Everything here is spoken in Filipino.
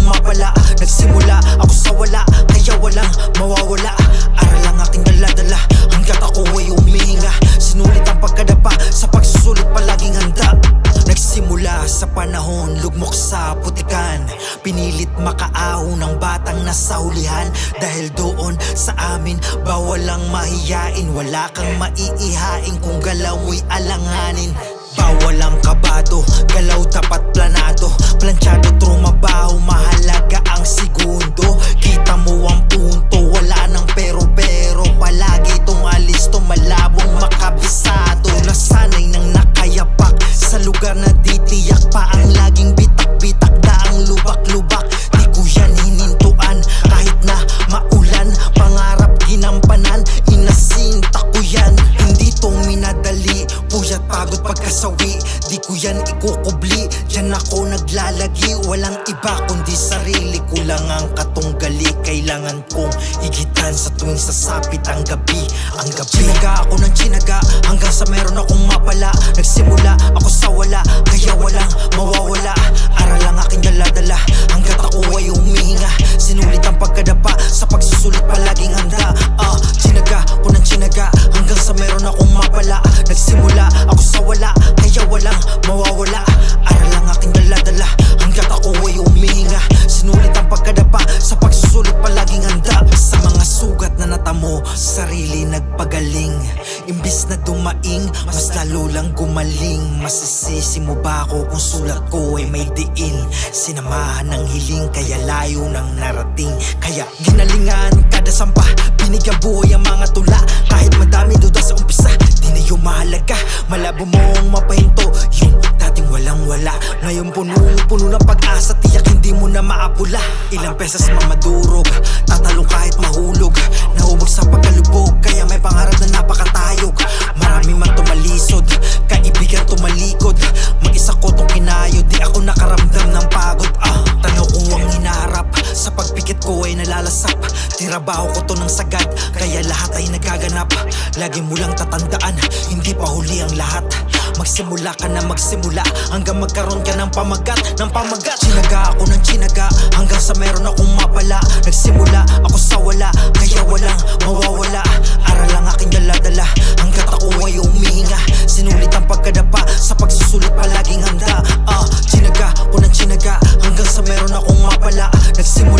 mapala. Nagsimula ako sa wala, kaya walang mawawala. Aral ang aking dala-dala hanggat ako ay humihinga. Sinulit ang pagkadapa, sa pagsusulit palaging handa. Nagsimula sa panahon, lugmok sa putikan. Pinilit makaahon ng batang nasa hulihan. Dahil doon sa amin, bawal ang mahiyain. Wala kang maiihain kung galaw mo'y alanganin. Bawal ang kabado, galaw dapat planado. Planchado, trumabaho, mahalaga ang segundo. Kita mo ang punto, wala nang pero-pero. Palagi itong alisto, malabong makabisado. Nasanay nang nakayapak sa lugar na di tiyak pa. Ang laging bitak-bitak na ang lubak-lubak. Di ko yan hinintuan kahit na maulan. Pangarap ginampanan, inasinta ko yan. Hindi to minadali, puyat pagod pagkasawi. Di ko yan ikukubli, dyan ako naglalagi. Walang iba kundi sarili ko lang ang katunggali. Kailangan kong higitan sa tuwing sasapit ang gabi. Ang gabi, chinaga ako ng chinaga hanggang sa meron akong mapala. Nagsimula ako sa wala, kaya walang mawawala. Aral ang aking dala-dala hanggat ako ay humihinga. Sinulit ang pagkadapa, sa pagsusulit palaging handa. Chinaga ko ng chinaga hanggang sa meron akong mapala. Nagsimula ako sa wala, kaya walang mawawala. Aral ang aking dala-dala hanggat ako ay humihinga. Sinulit ang pagkadapa, sa pagsusulit palaging handa. Sa mga sugat na natamo, sarili nagpagaling. Imbis na dumaing, mas lalo lang gumaling. Masisisi mo ba ako kung sulat ko ay may diin? Sinamahan ng hiling, kaya layo ng narating. Kaya ginalingan kada sampah, binigyan buhay ang mga tula. Kahit madami duda sa umpisa, di na yung mahalaga. Malabo mong mapahinto yung dating walang wala. Ngayon punong-puno ng pag-asa, tiyak hindi mo na maapula. Ilang pesas mamadurog, tatalong kahit mahulog. Nahubog sa pagkalubog, kaya may pangarap na napakatayog. Marami man tumalisod, kaibigan tumalikod. Mag-isa ko tong kinayo, di ako nakaramdam ng pagod. Tanaw ko ang hinaharap, sa pagpikit ko ay nalalasap. Tirabaho ko to ng sagad, kaya lahat ay nagaganap. Lagi mo lang tatandaan, hindi pa huli ang lahat. Magsimula ka na magsimula, hanggang magkaroon ka ng pamagat, ng pamagat. Chinaga ako ng chinaga, hanggang sa meron akong mapala. Nagsimula ako sa wala, kaya walang mawawala. Aral ang aking dala-dala hanggat ako ay humihinga. Sinulit ang pagkadapa, sa pagsusulit palaging handa. Chinaga ko ng chinaga hanggang sa meron akong mapala. Nagsimula